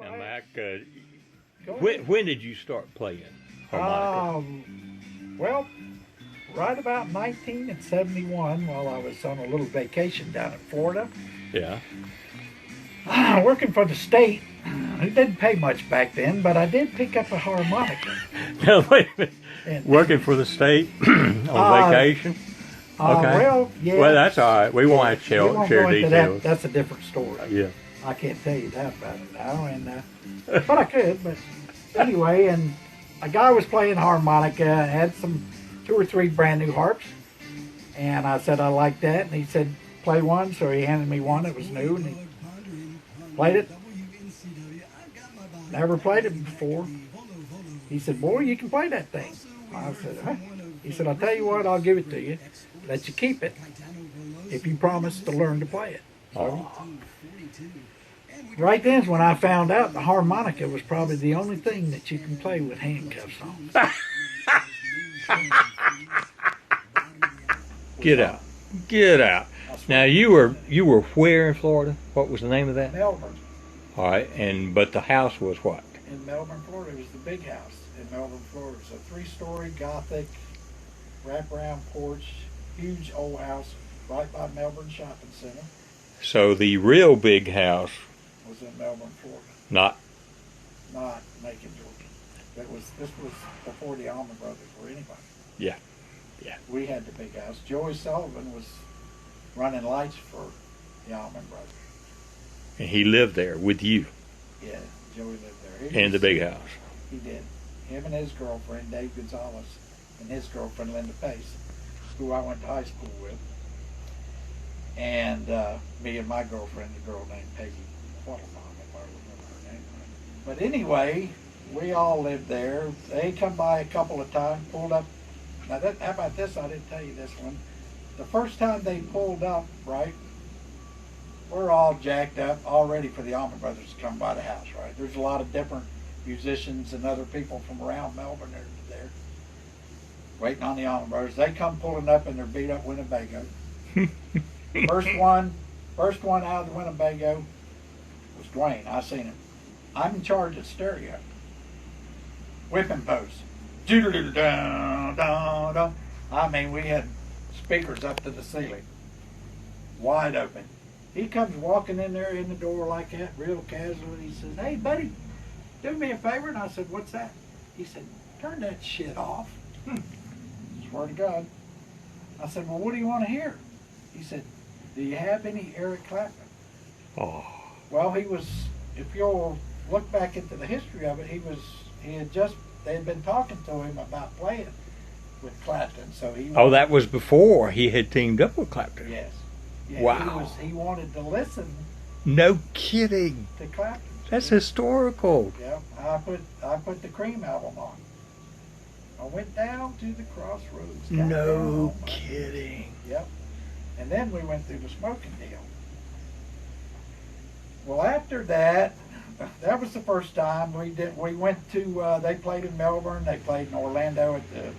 Now, Mack, when did you start playing harmonica? Well, right about 1971, while I was on a little vacation down in Florida. Yeah. Working for the state. It didn't pay much back then, but I did pick up a harmonica. Now, wait a minute. And, Working for the state on vacation? Okay. Well, yeah. Well, that's all right. We won't have to We won't share go into details. that. That's a different story. Yeah. I can't tell you that about it now, and but I could. But anyway, and a guy was playing harmonica, had some 2 or 3 brand new harps, and I said I like that, and he said play one, so he handed me one that was new, and he played it. Never played it before. He said, "Boy, you can play that thing." I said, "Huh?" He said, "I'll tell you what, I'll give it to you. Let you keep it if you promise to learn to play it." So, right then is when I found out the harmonica was probably the only thing that you can play with handcuffs on. Get out. Get out. Now, you were where in Florida? What was the name of that? Melbourne. All right, but the house was what? In Melbourne, Florida. It was the big house in Melbourne, Florida. It's a 3-story Gothic wraparound porch, huge old house right by Melbourne Shopping Center. So the real big house Was in Melbourne, Florida. Not Macon, Georgia. This was before the Allman Brothers were anybody. Yeah. Yeah. We had the big house. Joey Sullivan was running lights for the Allman Brothers. And he lived there with you Yeah, Joey lived there. in the big house. He did. Him and his girlfriend, Dave Gonzalez, and his girlfriend, Linda Pace, who I went to high school with. And me and my girlfriend, a girl named Peggy Waterbaum, if I remember her name right. But anyway, we all lived there. They come by a couple of times, pulled up. Now, how about this? I didn't tell you this one. The first time they pulled up, right, we're all jacked up, all ready for the Allman Brothers to come by the house, right? There's a lot of different musicians and other people from around Melbourne that are there, waiting on the Allman Brothers. They come pulling up in their beat-up Winnebago. First one out of the Winnebago was Dwayne. I seen him. I'm in charge of stereo. Whipping post. I mean, we had speakers up to the ceiling, wide open. He comes walking in there in the door like that, real casual, and he says, "Hey, buddy, do me a favor." And I said, "What's that?" He said, "Turn that shit off." Swear to God. I said, "Well, what do you want to hear?" He said, "Do you have any Eric Clapton?" Oh. Well, he was, if you'll look back into the history of it, they had been talking to him about playing with Clapton, so he. Oh, that was before he had teamed up with Clapton. Yes. Yeah, Wow. He wanted to listen No kidding. to Clapton. That's historical. Yeah, I put the Cream album on. I went down to the crossroads. No kidding. Yep. And then we went through the smoking deal. Well, after that, that was the first time we went to. They played in Melbourne. They played in Orlando at the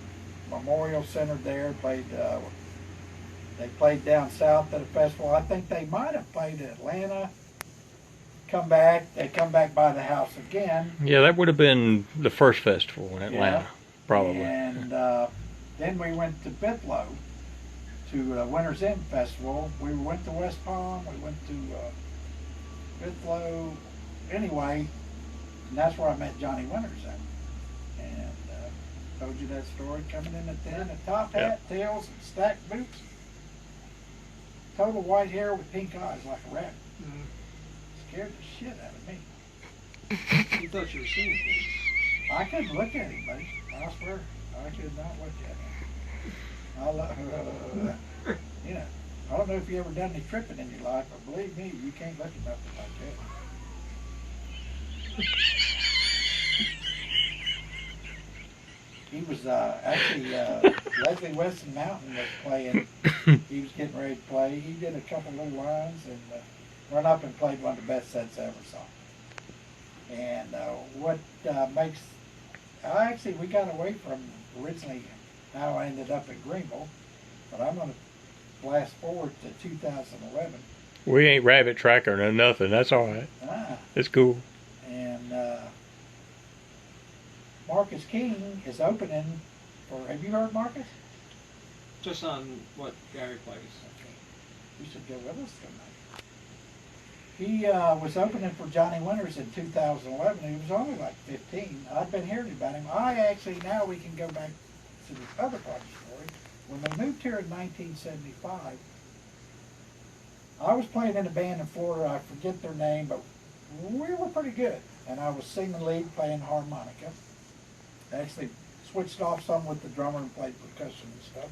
Memorial Center there. They played down south at a festival. I think they might have played Atlanta. They come back by the house again. Yeah, that would have been the first festival in Atlanta, probably. And then we went to Bithlow to the Winter's End Festival. We went to West Palm. We went to Bithlow. Anyway, and that's where I met Johnny Winters at. And told you that story, coming in at 10, a top hat, tails, and stacked boots. Total white hair with pink eyes like a rabbit. Scared the shit out of me. You thought you were seeing things. I couldn't look at him, buddy. I swear, I could not look at him. You know, I don't know if you ever done any tripping in your life, but believe me, you can't look at nothing like that. He was actually Leslie Weston Mountain was playing. He was getting ready to play. He did a couple little lines and run up and played one of the best sets I ever saw. And what makes we got away from originally how I ended up in Greenville, but I'm going to blast forward to 2011. We ain't rabbit tracker or nothing. That's all right. It's cool. And Marcus King is opening for. Have you heard Marcus? Just on what Gary plays. Okay. You should go with us tonight. He was opening for Johnny Winters in 2011. He was only like 15. I'd been hearing about him. Now we can go back to this other part of the story. When we moved here in 1975, I was playing in a band in Florida. I forget their name, but we were pretty good. And I was singing lead, playing harmonica. Actually switched off some with the drummer and played percussion and stuff.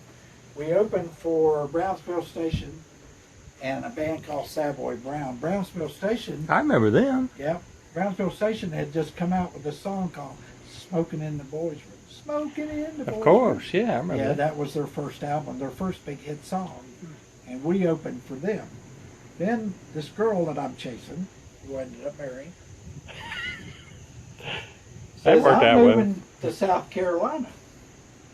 We opened for Brownsville Station and a band called Savoy Brown. Brownsville Station. I remember them. Yeah. Brownsville Station had just come out with a song called Smoking in the Boys' Room. Smoking in the Boys' Room. Of course, yeah, I remember Yeah, that. that was their first album, their first big hit song. And we opened for them. Then this girl that I'm chasing, who ended up marrying, says, worked out I'm well. moving to South Carolina.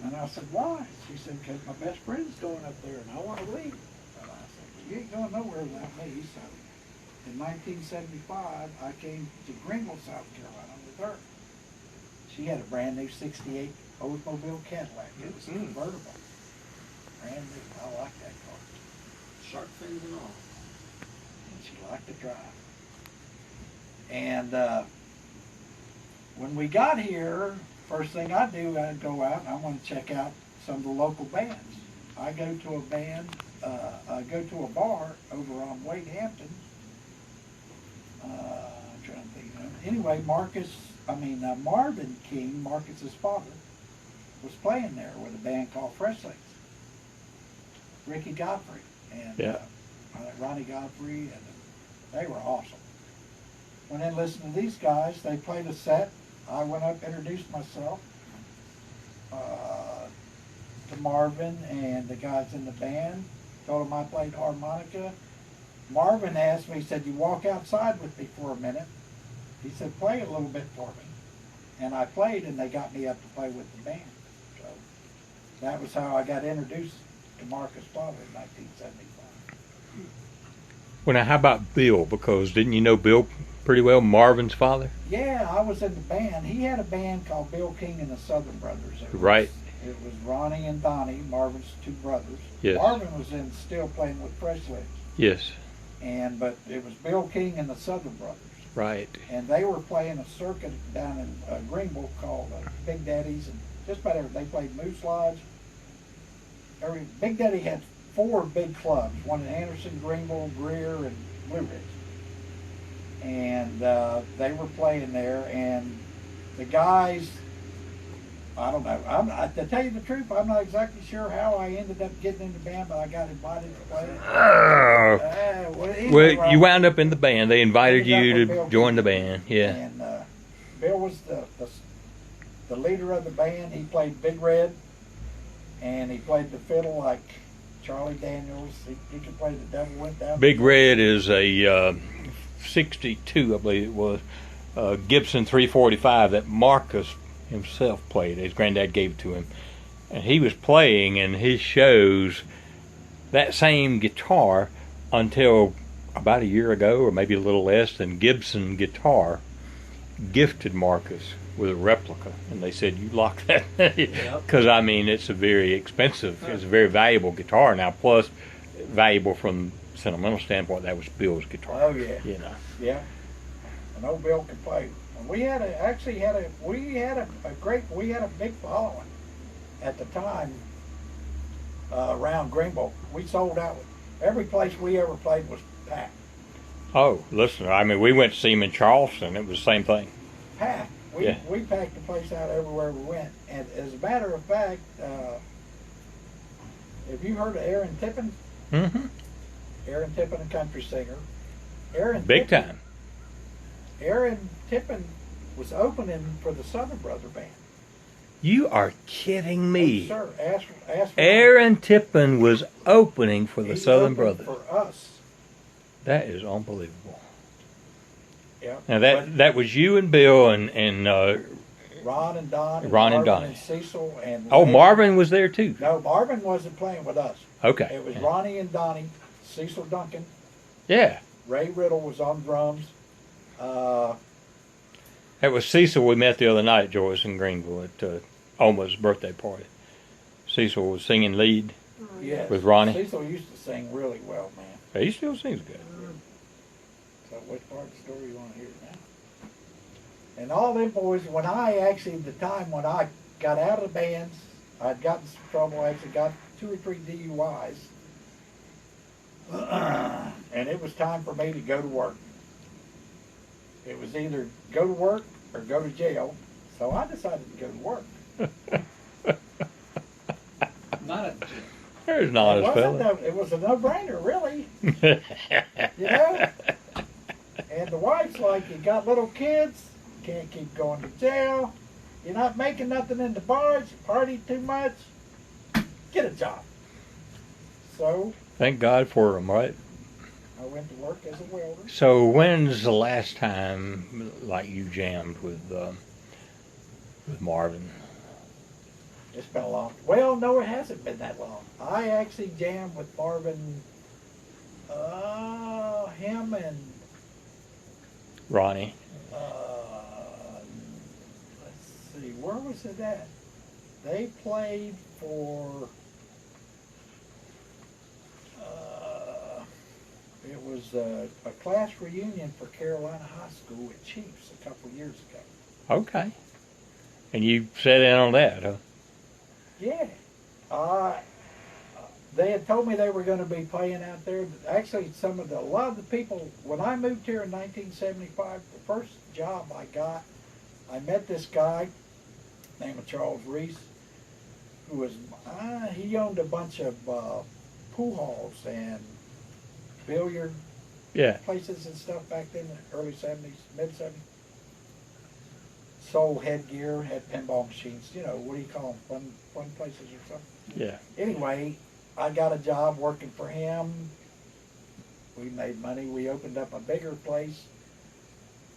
And I said, why? She said, because my best friend's going up there and I want to leave. And I said, well, you ain't going nowhere without me. So in 1975, I came to Greenville, South Carolina with her. She had a brand new 68 Oldsmobile Cadillac. It was convertible. Brand new. I like that car. Shark fins and all. And she liked to drive. And when we got here, first thing I do, I go out and I want to check out some of the local bands. I go to a bar over on Wade Hampton. I'm trying to think of it. Anyway, Marvin King, Marcus's father, was playing there with a band called Fresh Legs. Ricky Godfrey and Ronnie Godfrey, and they were awesome. Went in and listened to these guys. They played a set. I went up, introduced myself to Marvin and the guys in the band. Told them I played harmonica. Marvin asked me, he said, you walk outside with me for a minute. He said, play a little bit for me. And I played, and they got me up to play with the band. So that was how I got introduced to Marcus' father in 1975. Well, now, how about Bill? Because didn't you know Bill pretty well, Marvin's father? Yeah, I was in the band. He had a band called Bill King and the Southern Brothers. Right. It was Ronnie and Donnie, Marvin's two brothers. Yes. Marvin was still playing with Fresh Legs. Yes. But it was Bill King and the Southern Brothers. Right. And they were playing a circuit down in Greenville called Big Daddy's, and just about everything. They played Moose Lodge. Big Daddy had 4 big clubs, one in Anderson, Greenville, Greer, and Blue Ridge. And they were playing there, and the guys, I don't know. To tell you the truth, I'm not exactly sure how I ended up getting in the band, but I got invited to play. Well, you wound up in the band. They invited you to join the band. Yeah. And Bill was the leader of the band. He played Big Red, and he played the fiddle like Charlie Daniels. He could play The Devil Went Down. Big Red is a 62, I believe it was, Gibson 345 that Marcus himself played. His granddad gave it to him. And he was playing in his shows that same guitar until about a year ago, or maybe a little less, than Gibson Guitar gifted Marcus with a replica. And they said, you lock that. Because, I mean, it's a very expensive, it's a very valuable guitar now, plus valuable from a sentimental standpoint. That was Bill's guitar. Oh, yeah. You know. Yeah. And old Bill could play. And we had a big following at the time around Greenville. We sold out. Every place we ever played was packed. Oh, listen, I mean, we went to see him in Charleston. It was the same thing. Packed. We packed the place out everywhere we went. And as a matter of fact, have you heard of Aaron Tippin? Mm-hmm. Aaron Tippin, a country singer. Big time. Aaron Tippin was opening for the Southern Brother Band. You are kidding me. Oh, sir. Ask Aaron Tippin was opening for the He Southern opened Brothers. For us. That is unbelievable. Yeah. Now that was you and Bill and Ron and Don. Ron and Marvin Donnie. and Cecil and Marvin was there too. No, Marvin wasn't playing with us. Okay. It was Ronnie and Donnie, Cecil Duncan. Yeah. Ray Riddle was on drums. It was Cecil we met the other night, Joyce, in Greenville at Oma's birthday party. Cecil was singing lead Yes. with Ronnie. Cecil used to sing really well, man. He still sings good. So which part of the story you want to hear now? And all them boys, when I actually, the time when I got out of the bands, I'd gotten in some trouble. I actually got 2 or 3 DUIs. And it was time for me to go to work. It was either go to work or go to jail. So I decided to go to work. Not at the gym. There's an honest fella. It was a no-brainer, really. You know? And the wife's like, you got little kids, can't keep going to jail. You're not making nothing in the bars, you party too much. Get a job. So Thank God for him, right? I went to work as a welder. So when's the last time, like, you jammed with Marvin? It's been a long. Well, no, it hasn't been that long. I actually jammed with Marvin, him and Ronnie. let's see, where was it at? They played for. It was a class reunion for Carolina High School at Chiefs a couple of years ago. Okay. And you sat in on that, huh? Yeah. They had told me they were going to be playing out there. Actually, a lot of the people, when I moved here in 1975, the first job I got, I met this guy named Charles Reese, who was, he owned a bunch of pool halls and billiard places and stuff back then in the early 70s, mid 70s. Sold headgear, had pinball machines, you know, what do you call them, fun places or something? Yeah. Anyway, I got a job working for him. We made money. We opened up a bigger place.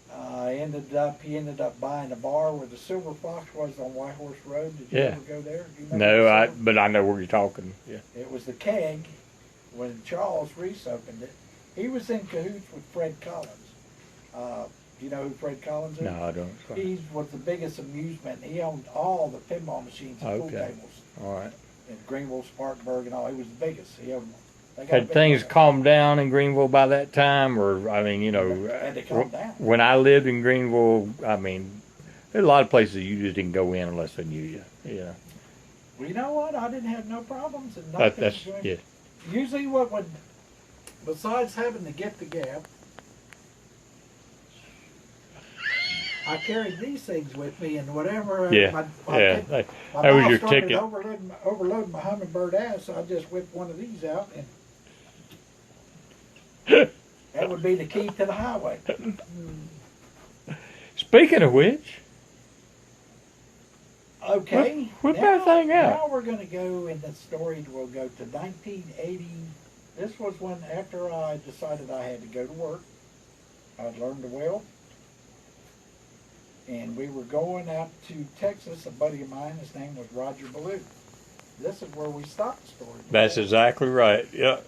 He ended up buying a bar where the Silver Fox was on White Horse Road. Did you ever go there? Do you remember No, but I know where you're talking. Yeah. It was the Keg when Charles Reese opened it. He was in cahoots with Fred Collins. Do you know who Fred Collins is? No, I don't. Sorry. He was the biggest amusement. He owned all the pinball machines and pool tables. All right. In Greenville, Spartanburg, and all. He was the biggest. He owned them. Had things calmed down in Greenville by that time, or I mean, you know, had to calm down. When I lived in Greenville, I mean, there's a lot of places you just didn't go in unless they knew you. Yeah. Well, you know what? I didn't have no problems and nothing. That's yeah. Usually, what would, besides having to get the gap, I carried these things with me, and whatever. That was your ticket. Overloading my Hummingbird ass, I just whipped one of these out, and that would be the key to the highway. Speaking of which, okay, whip that thing out. Now we're going to go in the story. We'll go to 1980. This was when, after I decided I had to go to work, I'd learned to weld. And we were going out to Texas. A buddy of mine, his name was Roger Ballou. This is where we stopped the story. That's exactly right. Yeah.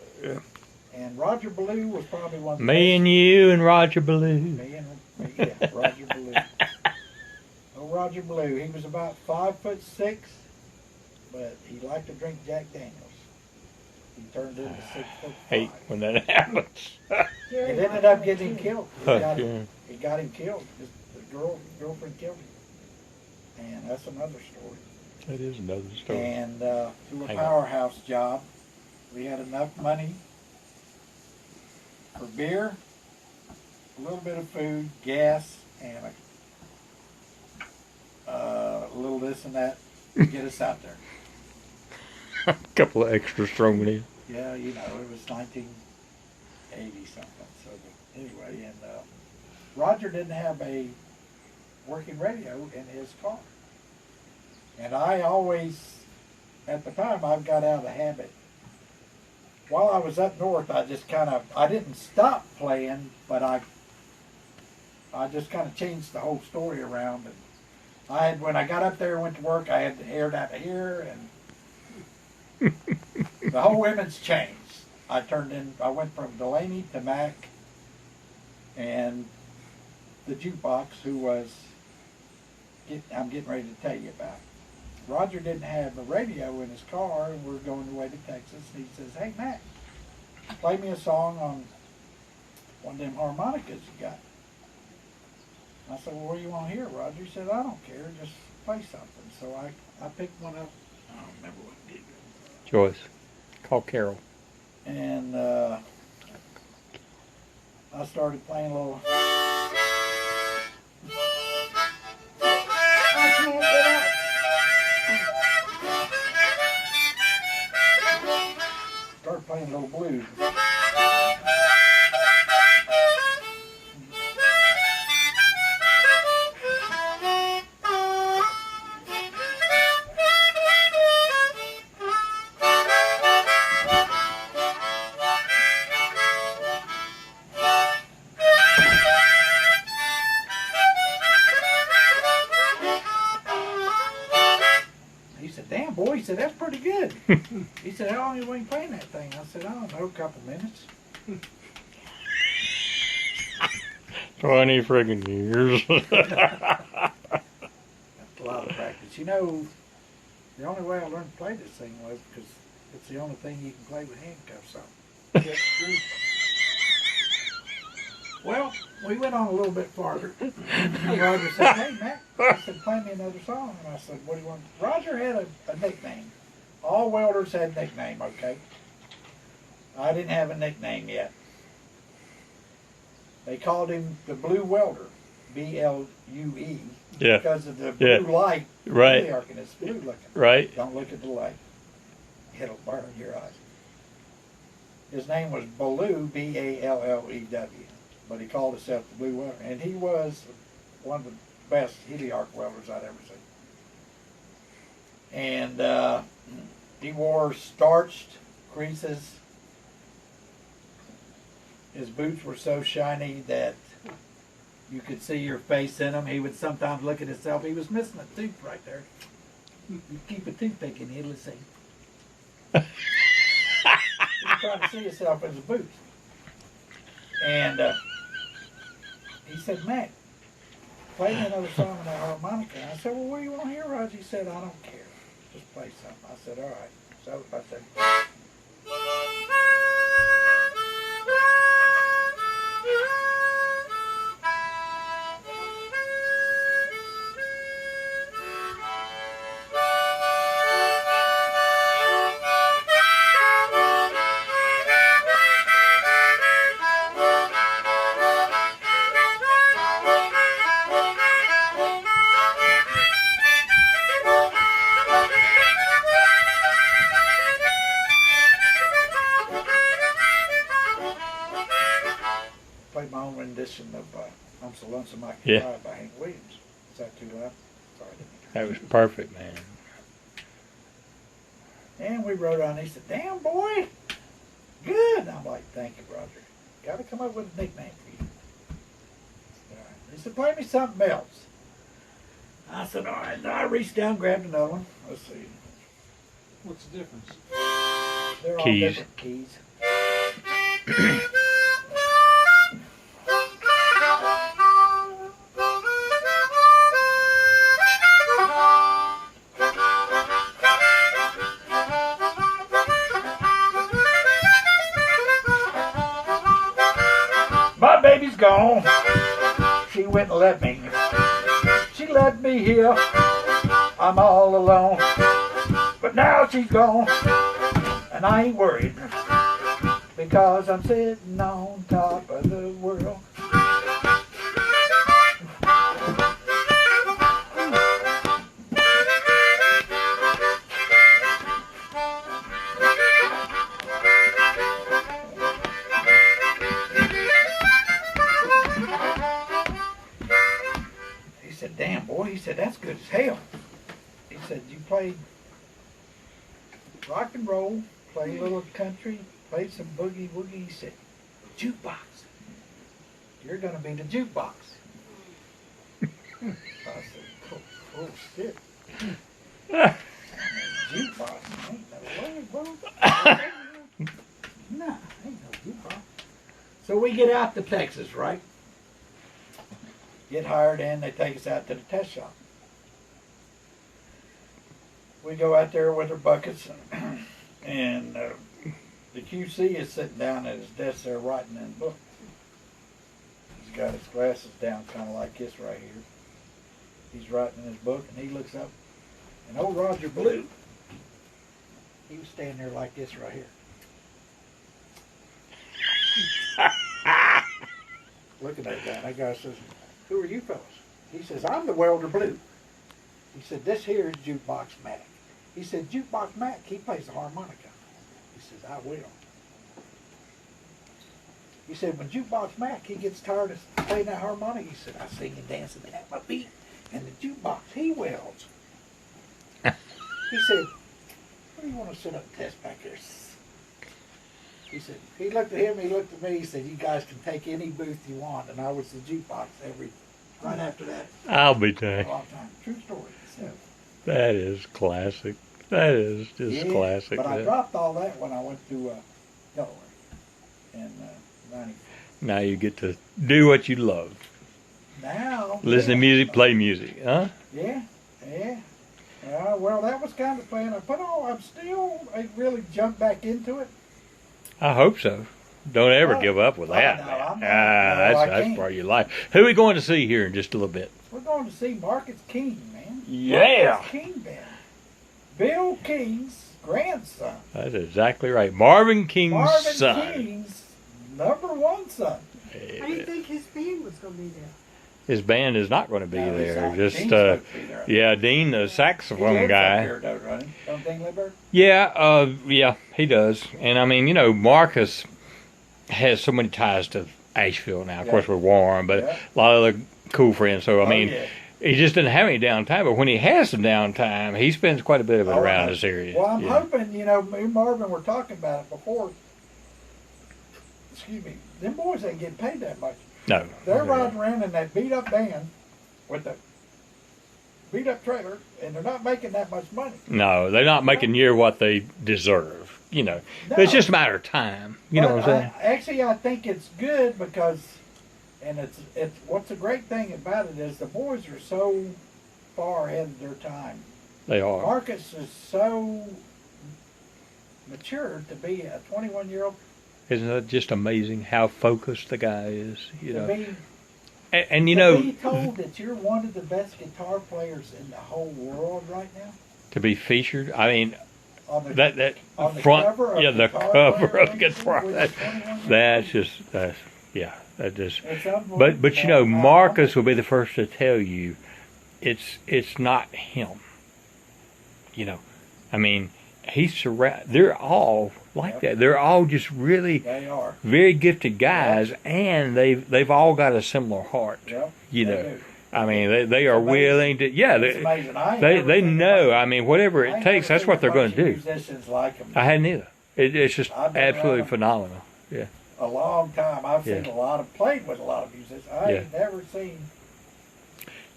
And Roger Ballou was probably one of the Me and you and Roger Ballou. Me, Roger Ballou. Oh, Roger Ballou. He was about 5'6", but he liked to drink Jack Daniels. He turned into 6'5". Hate when that happens. It ended up getting him killed. He got him killed. Girlfriend killed him. And that's another story. That is another story. And through a powerhouse job, we had enough money for beer, a little bit of food, gas, and a little this and that to get us out there. A couple of extras thrown in. Yeah, you know, it was 1980 something. So anyway, and Roger didn't have a working radio in his car. And I always, at the time, I've got out of the habit. While I was up north, I just I didn't stop playing, but I just kind of changed the whole story around. And when I got up there and went to work, I had the hair down to here, and the whole image changed. I went from Delaney to Mack, and the Jukebox, who was I'm getting ready to tell you about. Roger didn't have a radio in his car, and we're going away to Texas. And he says, "Hey, Mac, play me a song on one of them harmonicas you got." I said, "Well, what do you want to hear, Roger?" He said, "I don't care, just play something." So I picked one up. I don't remember what it did. Joyce, call Carol. And I started playing a little. I can't get up. Started playing a little blues. He said, "Damn, boy," he said, "that's pretty good." He said, "How long have you been playing that thing?" I said, "I don't know, a couple minutes." 20 friggin' years. That's a lot of practice. You know, the only way I learned to play this thing was because it's the only thing you can play with handcuffs on. That's true. Well, we went on a little bit farther. And Roger said, "Hey, Mac," I said, "play me another song." And I said, "What do you want?" Roger had a nickname. All welders had a nickname, okay? I didn't have a nickname yet. They called him the Blue Welder, B-L-U-E, Yeah. because of the blue light. Right. And it's blue looking. Right. Don't look at the light. It'll burn your eyes. His name was Ballou, B-A-L-L-E-W, but he called himself the Blue Welder, and he was one of the best heliarc welders I'd ever seen. And he wore starched creases. His boots were so shiny that you could see your face in them. He would sometimes look at himself. He was missing a tooth right there. You keep a toothpick in here, let's see. He was trying to see himself in his boots. And he said, "Mac, play me another song on that harmonica." I said, "Well, what do you want to hear, Roger?" He said, "I don't care. Just play something." I said, "All right." So I said, played my own rendition of "I'm So Lonesome I Can Cry" by Hank Williams. Is that too loud? Sorry. That was perfect, man. And we wrote on. He said, "Damn, boy, good." I'm like, "Thank you, Roger. Got to come up with a nickname for you." All right. He said, "Play me something else." I said, "All right." And I reached down, grabbed another one. Let's see. What's the difference? They're all Keys. different keys. My baby's gone. She went and left me. She left me here. I'm all alone. But now she's gone. And I ain't worried. Because I'm sitting on top of the world. He said, "Damn, boy," he said, "that's good as hell." He said, "You played rock and roll, played a little country, played some boogie woogie." He said, "Jukebox. You're going to be the jukebox." I said, "Oh shit. Jukebox? Ain't no way, bro." Nah, ain't no jukebox. So we get out to Texas, right? Get hired in, they take us out to the test shop. we go out there with our buckets, and the QC is sitting down at his desk there writing in a book. He's got his glasses down kind of like this right here. He's writing in his book, and he looks up, and old Roger Blue, he was standing there like this right here. Looking at that guy, and that guy says, "Who are you fellas?" He says, "I'm the welder Blue." He said, "This here is Jukebox Mack." He said, "Jukebox Mack, he plays the harmonica." He says, "I will." He said, "When Jukebox Mack, he gets tired of playing that harmonica," he said, "I sing and dance and have my beat, and the jukebox, he welds." He said, "What do you want to sit up and test back there?" He said, he looked at him, he looked at me, he said, "You guys can take any booth you want," and I was the jukebox right after that. I'll be A dang. long time. True story. So, That is classic. That is just yeah, classic. But I dropped all that when I went to Delaware in 90. Now you get to do what you love. Now. Listen to music, play music, huh? Yeah, yeah. Well, that was kind of the plan. I really jumped back into it. I hope so. Don't ever Oh, give up with oh, that, no, man. I'm not. No, I That's can't. part of your life. Who are we going to see here in just a little bit? We're going to see Marcus King, man. Yeah. Marcus King Band. Bill King's grandson. That's exactly right. Marvin King's Marvin son. King's #1 son. How do you think his band was going to be there? His band is not going to be No, he's there. not. Just Dean's supposed to be there. yeah, Dean, the He saxophone lives up guy. here, don't he? Don't Dean live there? Yeah, he does. And I mean, you know, Marcus has so many ties to Asheville now. Of Yeah. course, with Warren, but Yeah. a lot of other cool friends. So I Oh, mean, yeah. he just didn't have any downtime. But when he has some downtime, he spends quite a bit of it Oh, around I- this area. Well, I'm Yeah. hoping, me and Marvin were talking about it before. Excuse me. Them boys ain't getting paid that much. No, They're riding around in that beat up van with the beat up trailer, and they're not making that much money. no, they're not making near what they deserve. You know, No. it's just a matter of time. You know But what I'm saying? Actually, I think it's good because, and it's what's the great thing about it is the boys are so far ahead of their time. They are. Marcus is so mature to be a 21-year-old. Isn't that just amazing how focused the guy is? You To know, be, and you to know, be told that you're one of the best guitar players in the whole world right now. to be featured. I mean, On the, that on the front, cover of yeah, the Guitar cover Player of Guitar. magazine with a 21-year-old. That just. It's unbelievable. But you know, Marcus will be the first to tell you, it's not him. You know, I mean, they're all like Yep. that. They're all just really They are. very gifted guys, and they've all got a similar heart. Yep. You they know, do. I mean, they are amazing. willing to. Yeah, It's amazing. I ain't they never they seen know. a I mean, whatever bunch- I it ain't takes, never that's seen what a they're going bunch to of do. Musicians like them. I hadn't either. It's just I've been absolutely around 'em. phenomenal. Yeah. A long time. I've seen Yeah. a lot of, played with a lot of musicians. I ain't never seen.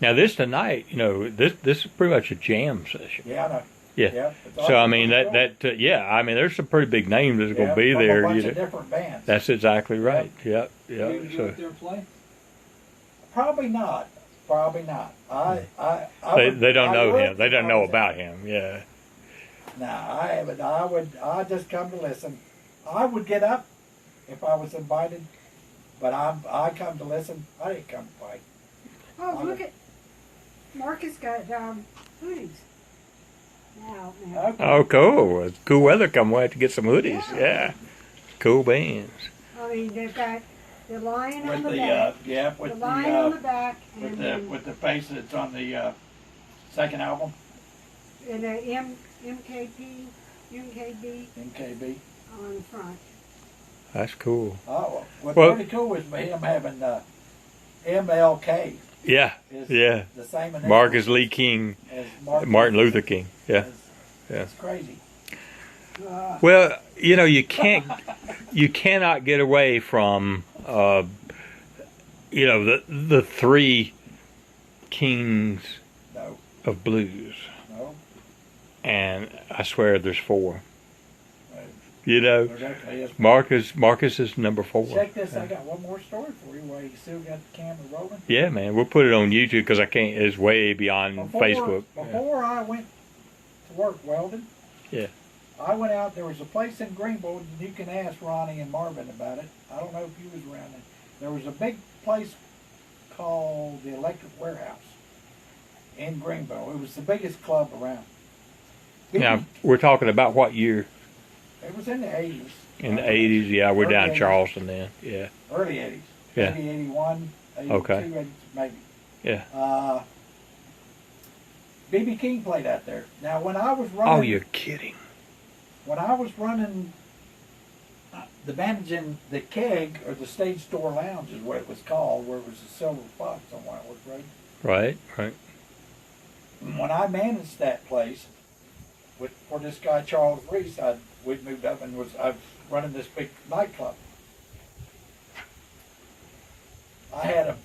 Now this tonight, you know, this is pretty much a jam session. Yeah, I know. Yeah. Yep. It's So I all- mean yeah, I mean there's some pretty big names that's going yeah, to be from there. A bunch You of know. different bands. That's exactly right. Yep. You Yep. go So up there and play? Probably not. Probably not. I they would- don't I know would him. They if don't I know was about him. Yeah. No, I haven't. I just come to listen. I would get up if I was invited, but I come to listen. I didn't come to play. Oh, look at Marcus got hoodies. Now. Okay. Oh, cool. It's cool weather. We'll have to get some hoodies. Yeah. Yeah. Cool bands. I mean, they've got the lion on With the the back, with the the lion on the back, with and the then with the face that's on the second album, and a MKB MKB. on the front. That's cool. Oh, what's Well- pretty cool is him having MLK Yeah. is Yeah. the same initials Marcus Lee King, as Martin Luther King. Yeah. It's, Yeah. it's crazy. Well, you know, you cannot get away from, you know, the three kings No, of blues, no. and I swear there's four. no. You know, There definitely is. Marcus is number 4. Check this. I got one more story for you. While you still got the camera rolling. Yeah, man, we'll put it on YouTube because I can't. It's way beyond Facebook. Before I went for work, welding. Yeah. I went out, there was a place in Greenville, and you can ask Ronnie and Marvin about it. I don't know if you was around then. There was a big place called the Electric Warehouse in Greenville. It was the biggest club around. Now, we're talking about what year? It was in the 80s. In the 80s, yeah. We're Early down 80s. Charleston then, yeah. Early 80s. Yeah. Maybe 81, 82, Okay. 80, maybe. Yeah. B.B. King played out there. Now, when I was running... Oh, you're kidding. When I was running the managing the keg, or the Stage Door Lounge is what it was called, where it was a Silver Fox on Whitewood Road. Right, right. When I managed that place for this guy Charles Reese, we'd moved up and I was running this big nightclub. I had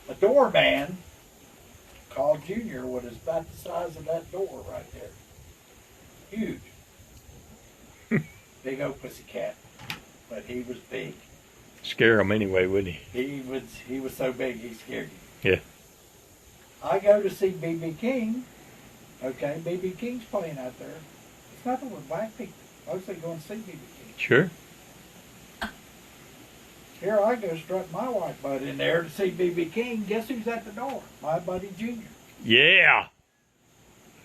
a doorman called Junior, what is about the size of that door right there. Huge. Big old pussycat. But he was big. Scare him anyway, wouldn't he? He was so big he scared you. Yeah. I go to see B.B. King. Okay, B.B. King's playing out there. It's nothing with black people. Mostly going to see B.B. King. Sure. Here I go strutting my white butt in there to see B.B. King. Guess who's at the door? My buddy Junior. Yeah.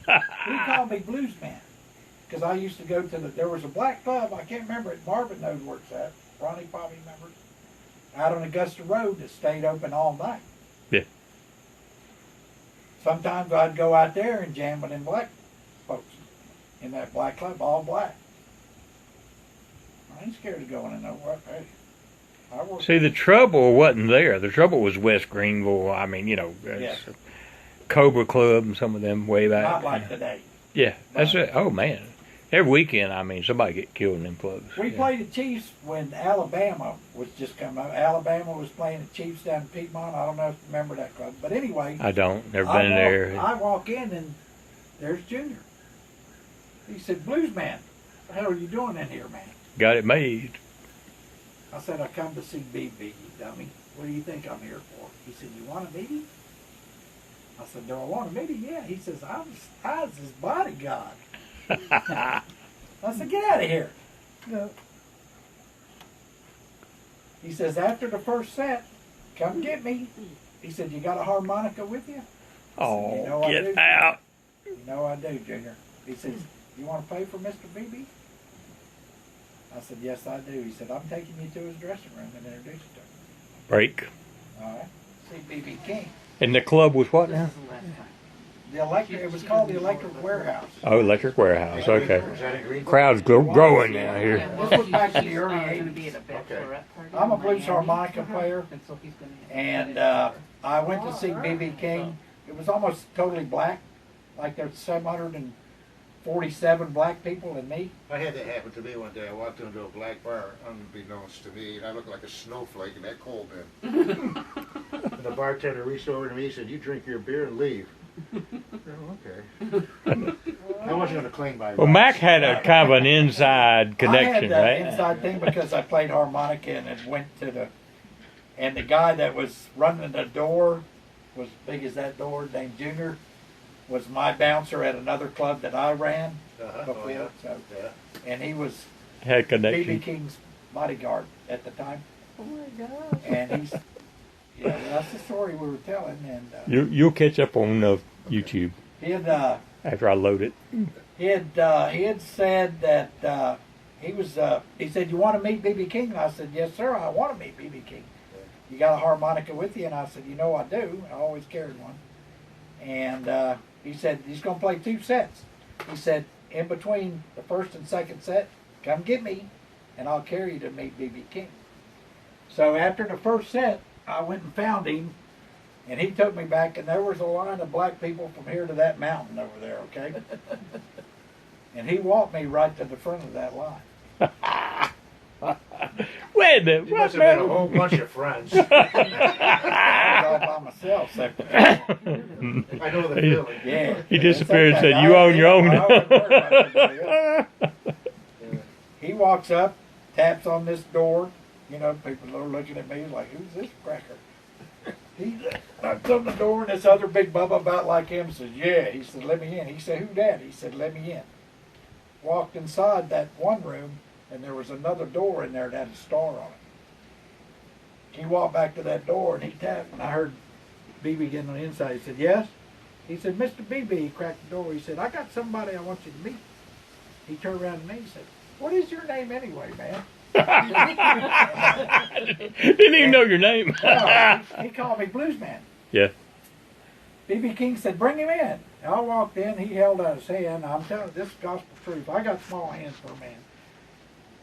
He called me Blues Man. Because I used to go to there was a black club, I can't remember it, Marvin knows where it's at. Ronnie probably remembers. Out on Augusta Road that stayed open all night. Yeah. Sometimes I'd go out there and jam with them black folks in that black club, all black. I ain't scared of going in nowhere. Hey, I work. See, the trouble wasn't there. The trouble was West Greenville. I mean, Yes. Cobra Club and some of them way back. Not like today. Yeah, that's it. Oh, man. Every weekend, I mean, somebody get killed in them clubs. We Yeah. played the Chiefs when Alabama was just coming up. Alabama was playing the Chiefs down in Piedmont. I don't know if you remember that club. But anyway, I don't. Never been in there. I walk in and there's Junior. He said, Blues Man, what the hell are you doing in here, man? Got it made. I said, I come to see BB, you dummy. What do you think I'm here for? He said, you want a meeting? I said, do I want a meeting? Yeah. He says, I was his bodyguard. I said, get out of here. No. He says, after the first set, come get me. He said, you got a harmonica with you? Oh, said, you know I get do. out. You know I do, Junior. He says, you want to pay for Mr. BB? I said, yes, I do. He said, I'm taking you to his dressing room and introduce you to him. Break. All right. See B.B. King. And the club was what now? It was called the Electric Warehouse. Oh, Electric Warehouse. Okay. Crowd's growing now here. This was back in the early 80s. I'm a blues harmonica player, and I went to see B.B. King. It was almost totally black, like there's 747 black people and me. I had that happen to me one day. I walked into a black bar, unbeknownst to me, and I looked like a snowflake in that cold bin. And the bartender reached over to me and said, you drink your beer and leave. Okay. I wasn't going to claim by Well, rights. Mack had a kind of an inside connection, I had that right? inside thing because I played harmonica and it went to and the guy that was running the door was big as that door, named Junior, was my bouncer at another club that I ran before. Oh, yeah. So, Yeah. and he was Had B.B. connection. King's bodyguard at the time. Oh my God. And yeah, that's the story we were telling. And You'll catch up on YouTube he had after I load it. he had said that he said, you want to meet B.B. King? And I said, yes, sir, I want to meet B.B. King. You got a harmonica with you? And I said, you know I do. I always carried one. And he said, he's going to play 2 sets. He said, in between the first and second set, come get me, and I'll carry you to meet B.B. King. So after the first set, I went and found him, and he took me back, and there was a line of black people from here to that mountain over there, okay? And he walked me right to the front of that line. Wait a minute. You What, must have been a man? whole bunch of friends. I was all by myself. So, I know the feeling. yeah. He It's disappeared and okay. said, "You on your own." I wouldn't worry about anybody else. He walks up, taps on this door. You know, people are looking at me like, who's this cracker? He knocked on the door, and this other big bubba about like him says, yeah. He said, let me in. He said, who that? He said, let me in. Walked inside that one room, and there was another door in there that had a star on it. He walked back to that door, and he tapped, and I heard BB getting on the inside. He said, yes? He said, Mr. BB, he cracked the door. He said, I got somebody I want you to meet. He turned around to me and said, what is your name anyway, man? Didn't even know your name. No, he called me Blues Man. Yeah. BB King said, bring him in. And I walked in, he held out his hand. I'm telling you, this is gospel truth. I got small hands for a man.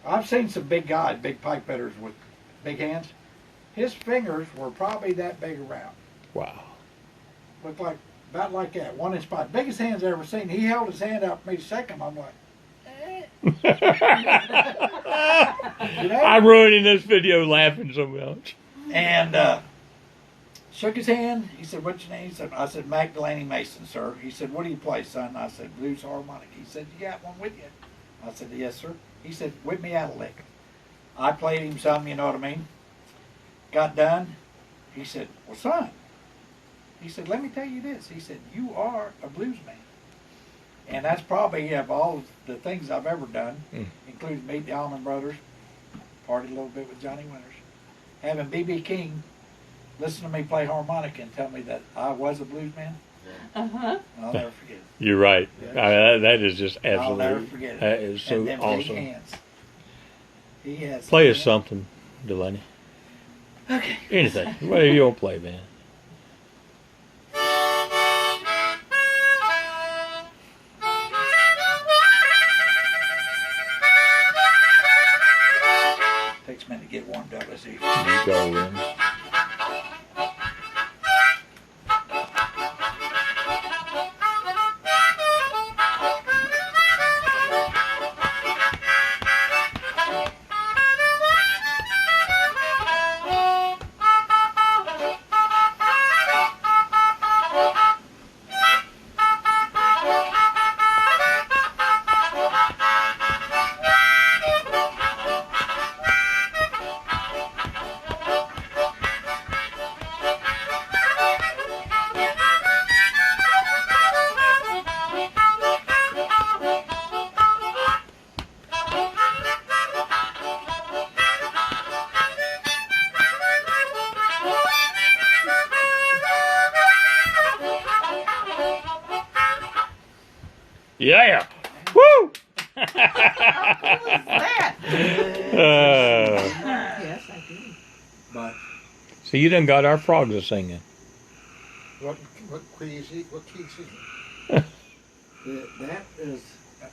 I've seen some big guys, big pipe fitters with big hands. His fingers were probably that big around. Wow. Looked like, about like that, 1 inch spot. Biggest hands I ever seen. He held his hand out for me to shake him. I'm like, you know? I'm ruining this video laughing so much. And shook his hand. He said, what's your name? He said, I said, Mack Delaney Mason, sir. He said, what do you play, son? I said, blues harmonica. He said, you got one with you? I said, yes, sir. He said, whip me out a lick. I played him some, you know what I mean? Got done. He said, well, son. He said, let me tell you this. He said, you are a blues man. And that's probably of all the things I've ever done, including meet the Allman Brothers, partied a little bit with Johnny Winters, having B.B. King listen to me play harmonica and tell me that I was a blues man. Uh-huh. I'll never forget it. You're right. Yes. that is just absolutely. I'll never forget it. That is so and them awesome. big hands. He has Play us something, Delaney. Okay. Anything. Whatever you want to play, man. Takes a minute to get warmed up. Let's see. You go, then. Yeah. Woo! How cool is that? Yes, I do. But So you done got our frogs a singing. What key is he? What key is he? that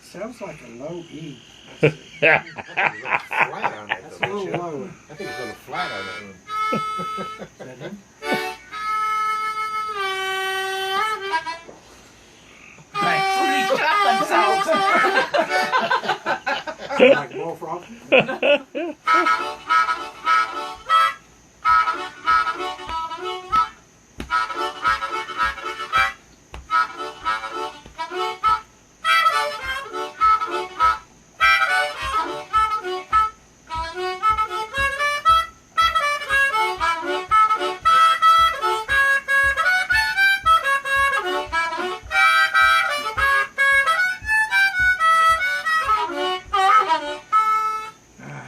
sounds like a low E. I think he's a little flat on that. That's a though, little don't you? low. I think it's a little flat on that one. Is that him? Like bullfrog?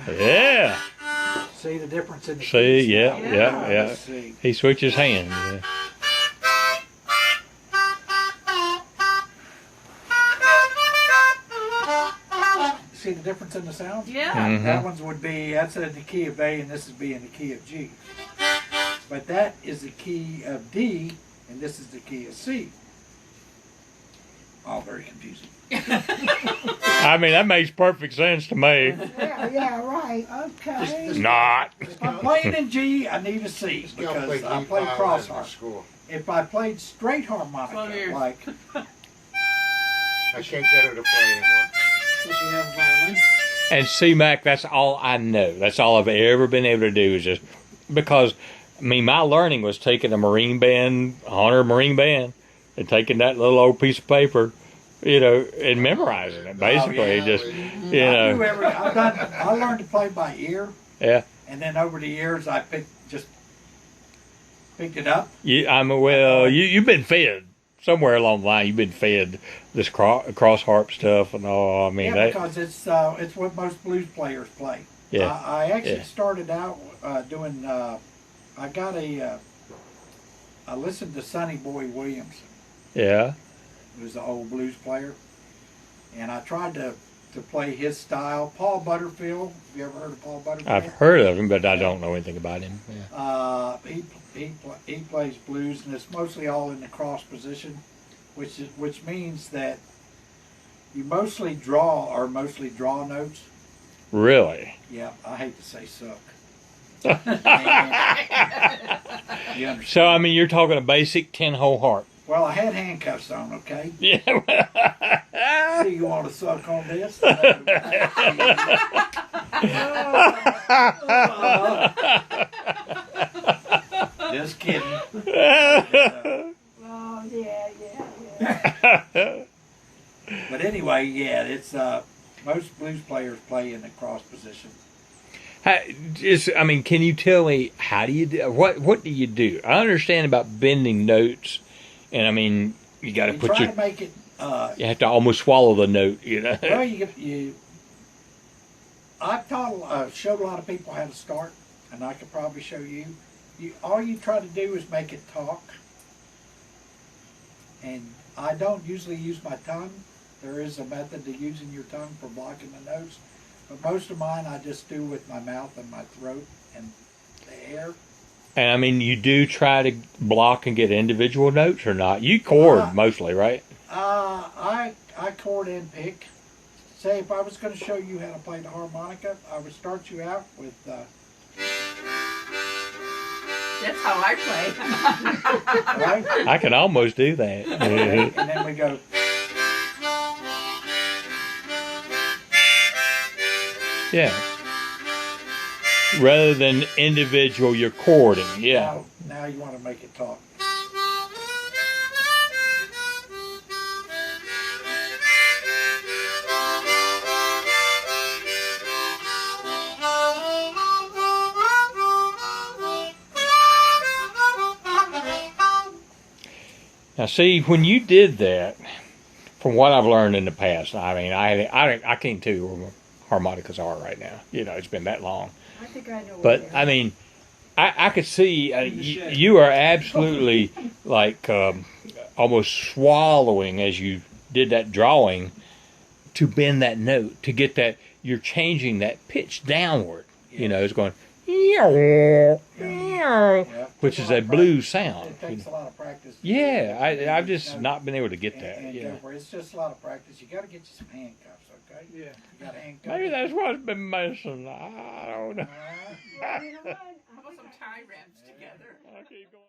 Yeah. See the difference in the See, keys? yeah, Now? yeah. Let's see. He switches hands. Yeah. See the difference in the sound? Yeah. Mhm. That one's would be, that's in the key of A, and this is be in the key of G. But that is the key of D, and this is the key of C. All very confusing. I mean, that makes perfect sense to me. Yeah, right, okay. Not. If I'm playing in G, I need a C This guy because played I lead play violin cross in harp. school. If I played straight Well, harmonica, here's- like I can't get her to play anymore. Does she have a violin? And see, Mac, that's all I know. That's all I've ever been able to do is just because, I mean, my learning was taking a Marine band, Honor Marine band, and taking that little old piece of paper, you know, and memorizing it. Basically, yeah. just, you I knew know, I learned to play by ear, yeah. and then over the years I picked just Picked it up. You've been fed somewhere along the line. You've been fed this cross harp stuff and all. I mean, Yeah, because it's what most blues players play. Yeah. I actually started out doing. I listened to Sonny Boy Williams, yeah. who was an old blues player, and I tried to play his style. Paul Butterfield. Have you ever heard of Paul Butterfield? I've heard of him, but I don't know anything about him. Yeah. He plays blues, and it's mostly all in the cross position, which means that you mostly draw notes. Really? Yeah, I hate to say suck. You understand? So I mean, you're talking a basic 10-hole harp. Well, I had handcuffs on, okay? Yeah. Do you want to suck on this? Just kidding. Oh, yeah. But anyway, yeah, it's most blues players play in the cross position. Can you tell me how do you do? What do you do? I understand about bending notes, and I mean you got to put try to make it. You have to almost swallow the note, you know. Well, I've showed a lot of people how to start, and I could probably show you. All you try to do is make it talk, and I don't usually use my tongue. There is a method to using your tongue for blocking the notes, but most of mine I just do with my mouth and my throat and the air. And I mean, you do try to block and get individual notes or not? You chord mostly, right? I chord and pick. Say if I was going to show you how to play the harmonica, I would start you out with. That's how I play. Right? I can almost do that. And then we go. Yeah. Rather than individual, you're chording. Yeah. Now you want to make it talk. Now, see, when you did that, from what I've learned in the past, I mean, I can't tell you where harmonicas are right now. You know, it's been that long. I think I know. But I mean, I could see you are absolutely like almost swallowing as you did that drawing to bend that note to get that. You're changing that pitch downward. Yeah. You know, it's going. Which is a blues sound. It takes a lot of practice. Yeah, I've just not been able to get that. And Yeah. it's just a lot of practice. You got to get you some handcuffs, okay? Yeah. You got handcuffs. Maybe that's what's been missing. I don't know. How about some tie wraps together? I keep going.